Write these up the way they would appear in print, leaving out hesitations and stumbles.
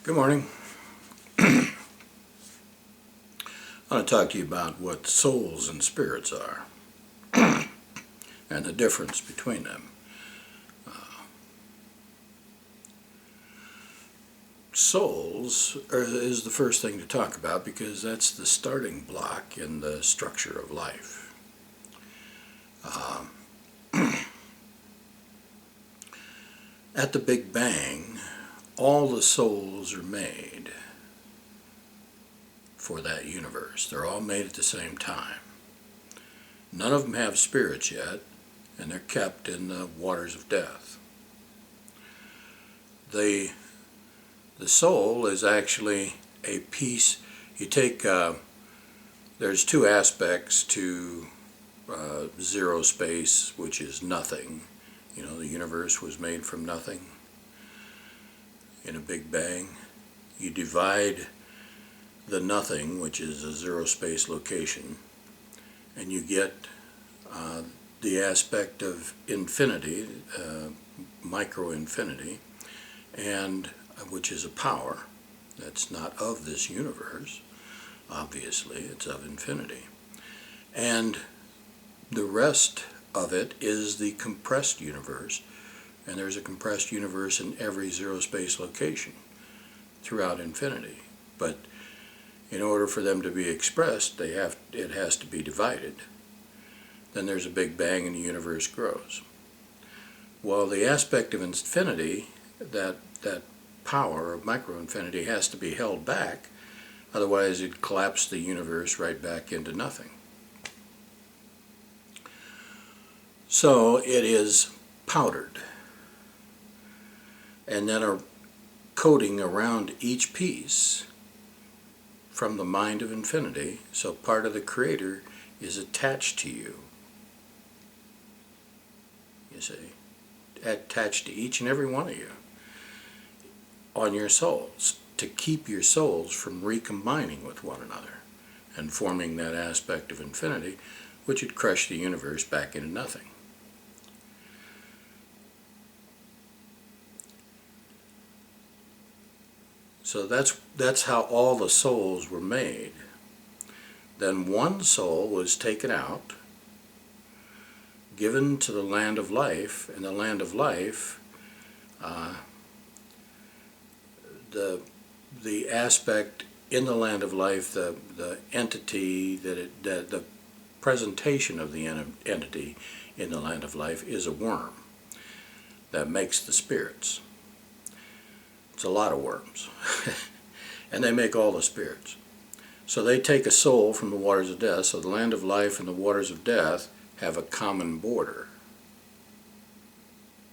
Good morning. I want to talk to you about what souls and spirits are and the difference between them. Is the first thing to talk about because that's the starting block in the structure of life. At the Big Bang, all the souls are made for that universe. They're all made at the same time. None of them have spirits yet, and they're kept in the waters of death. The soul is actually a piece. You take, there's two aspects to zero space, which is nothing. You know, the universe was made from nothing in a Big Bang. You divide the nothing, which is a zero space location, and you get the aspect of infinity, micro-infinity, and which is a power that's not of this universe. Obviously, it's of infinity. And the rest of it is the compressed universe, and there's a compressed universe in every zero space location throughout infinity. But in order for them to be expressed, it has to be divided. Then there's a Big Bang and the universe grows. Well, the aspect of infinity, that power of micro-infinity, has to be held back, otherwise it'd collapse the universe right back into nothing. So it is powdered, and then a coating around each piece from the mind of infinity, so part of the Creator is attached to you. You see, attached to each and every one of you on your souls, to keep your souls from recombining with one another and forming that aspect of infinity, which would crush the universe back into nothing. So that's how all the souls were made. Then one soul was taken out, given to the land of life, and the land of life, the aspect in the land of life, the entity that the presentation of the entity in the land of life is a worm that makes the spirits. It's a lot of worms. And they make all the spirits. So they take a soul from the waters of death, so the land of life and the waters of death have a common border.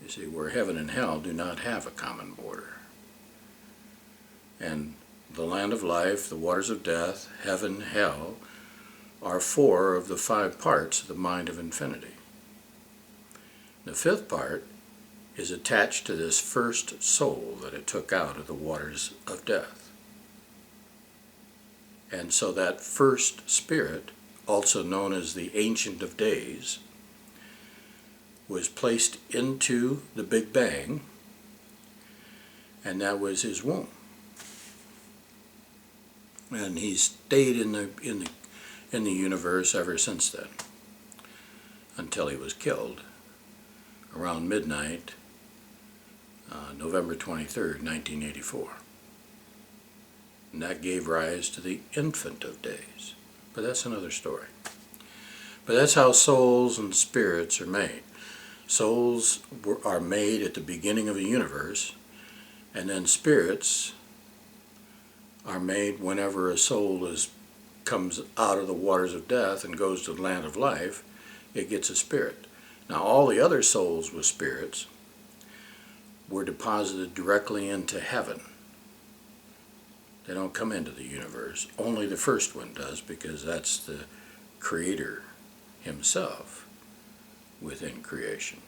You see, where heaven and hell do not have a common border. And the land of life, the waters of death, heaven, hell, are 4 of the 5 parts of the mind of infinity. The 5th part is attached to this first soul that it took out of the waters of death. And so that first spirit, also known as the Ancient of Days, was placed into the Big Bang, and that was his womb. And he stayed in the universe ever since then, until he was killed around midnight, November 23rd, 1984. And that gave rise to the Infant of Days. But that's another story. But that's how souls and spirits are made. Souls are made at the beginning of the universe, and then spirits are made whenever a soul comes out of the waters of death and goes to the land of life. It gets a spirit. Now all the other souls with spirits were deposited directly into heaven. They don't come into the universe. Only the first one does, because that's the Creator himself within creation.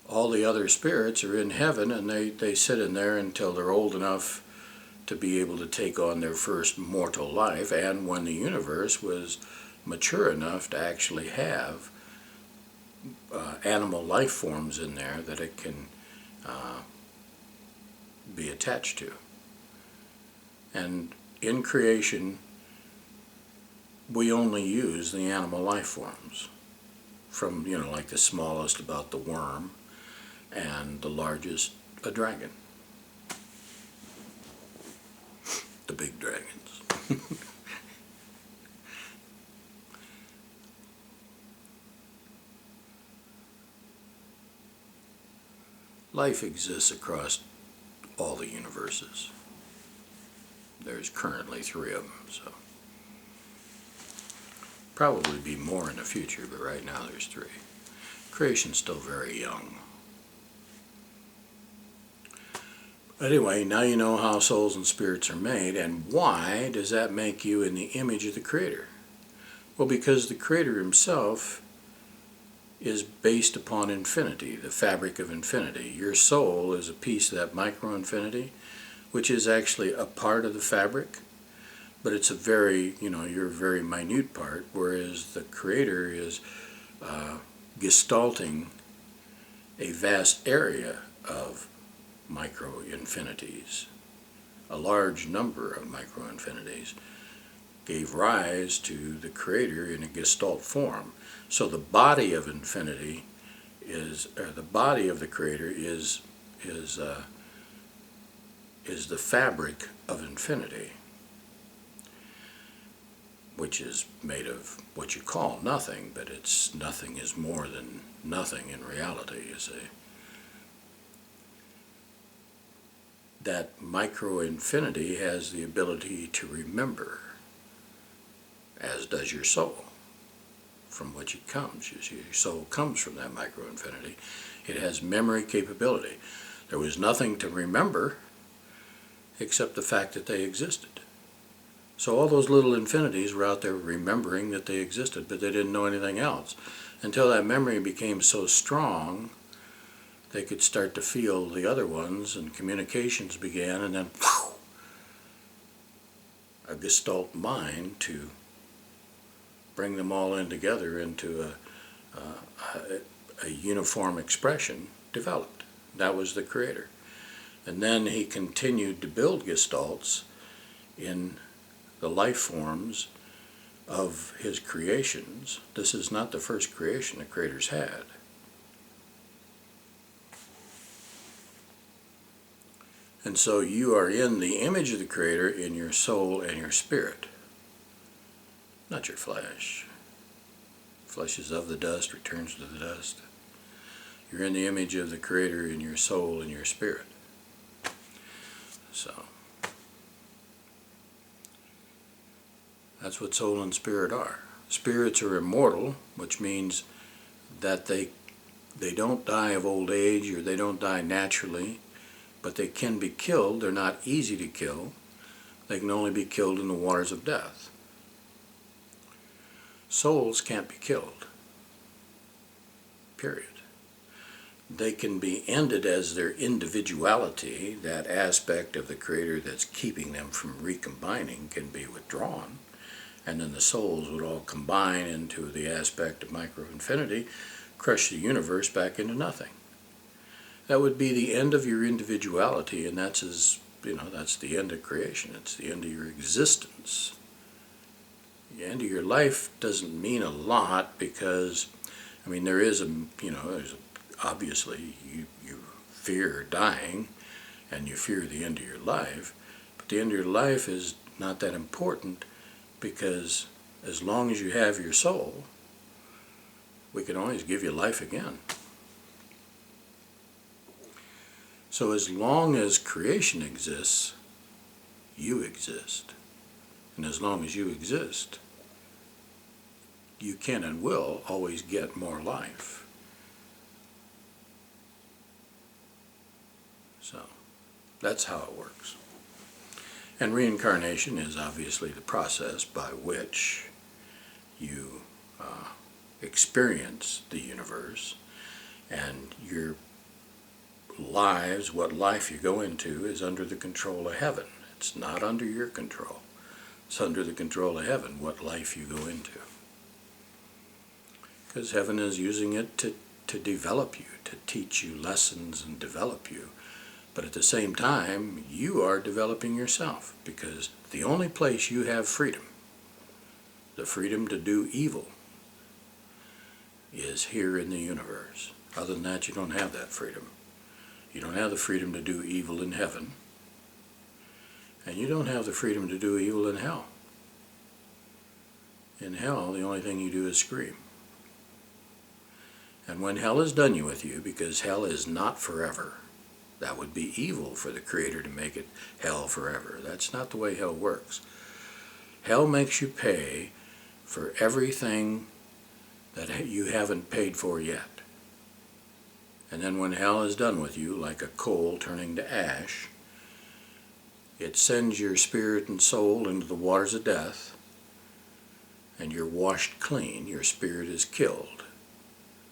All the other spirits are in heaven, and they sit in there until they're old enough to be able to take on their first mortal life, and when the universe was mature enough to actually have animal life forms in there that it can be attached to. And in creation, we only use the animal life forms, from, like the smallest, about the worm, and the largest, a dragon. The big dragons. Life exists across all the universes. There's currently 3 of them, so probably be more in the future, but right now there's 3. Creation's still very young. Anyway, now you know how souls and spirits are made, and why does that make you in the image of the Creator? Well, because the Creator himself is based upon infinity, the fabric of infinity. Your soul is a piece of that micro-infinity, which is actually a part of the fabric, but it's a very, you're a very minute part, whereas the Creator is gestalting a vast area of micro-infinities. A large number of micro-infinities gave rise to the Creator in a gestalt form. So the body of infinity is, or the body of the Creator is the fabric of infinity, which is made of what you call nothing, but it's nothing is more than nothing in reality, you see. That micro-infinity has the ability to remember, as does your soul, from which it comes. You see, your soul comes from that micro-infinity. It has memory capability. There was nothing to remember except the fact that they existed. So all those little infinities were out there remembering that they existed, but they didn't know anything else. Until that memory became so strong, they could start to feel the other ones, and communications began, and then a gestalt mind to bring them all in together into a uniform expression developed. That was the Creator. And then he continued to build gestalts in the life forms of his creations. This is not the first creation the Creator's had. And so you are in the image of the Creator in your soul and your spirit, not your flesh. Flesh is of the dust, returns to the dust. You're in the image of the Creator in your soul and your spirit. So that's what soul and spirit are. Spirits are immortal, which means that they don't die of old age, or they don't die naturally, but they can be killed. They're not easy to kill. They can only be killed in the waters of death. Souls can't be killed, period. They can be ended as their individuality, that aspect of the Creator that's keeping them from recombining, can be withdrawn, and then the souls would all combine into the aspect of micro-infinity, crush the universe back into nothing. That would be the end of your individuality, and that's that's the end of creation. It's the end of your existence. The end of your life doesn't mean a lot, because, there is obviously you fear dying, and you fear the end of your life, but the end of your life is not that important, because as long as you have your soul, we can always give you life again. So as long as creation exists, you exist. And as long as you exist, you can and will always get more life. So that's how it works. And reincarnation is obviously the process by which you experience the universe, and your lives, what life you go into, is under the control of heaven. It's not under your control. It's under the control of heaven what life you go into. because heaven is using it to develop you, to teach you lessons and develop you. But at the same time, you are developing yourself, because the only place you have freedom, the freedom to do evil, is here in the universe. Other than that, you don't have that freedom. You don't have the freedom to do evil in heaven, and you don't have the freedom to do evil in hell. In hell, the only thing you do is scream. And when hell is done with you, because hell is not forever, that would be evil for the Creator to make it hell forever. That's not the way hell works. Hell makes you pay for everything that you haven't paid for yet. And then when hell is done with you, like a coal turning to ash, it sends your spirit and soul into the waters of death, and you're washed clean. Your spirit is killed,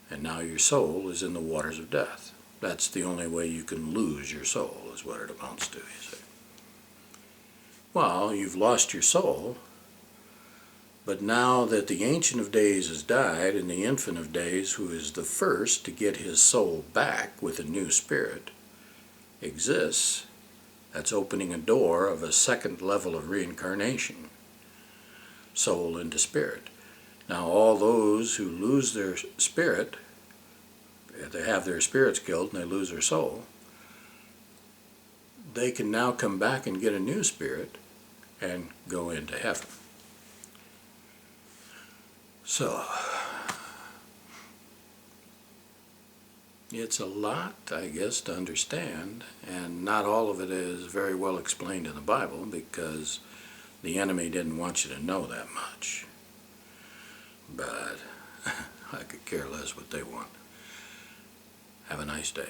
and now your soul is in the waters of death. That's the only way you can lose your soul, is what it amounts to, you see. Well, you've lost your soul, but now that the Ancient of Days has died, and the Infant of Days, who is the first to get his soul back with a new spirit, exists, that's opening a door of a second level of reincarnation, soul into spirit. Now all those who lose their spirit, they have their spirits killed and they lose their soul, they can now come back and get a new spirit and go into heaven. So, it's a lot, I guess, to understand, and not all of it is very well explained in the Bible, because the enemy didn't want you to know that much. But I could care less what they want. Have a nice day.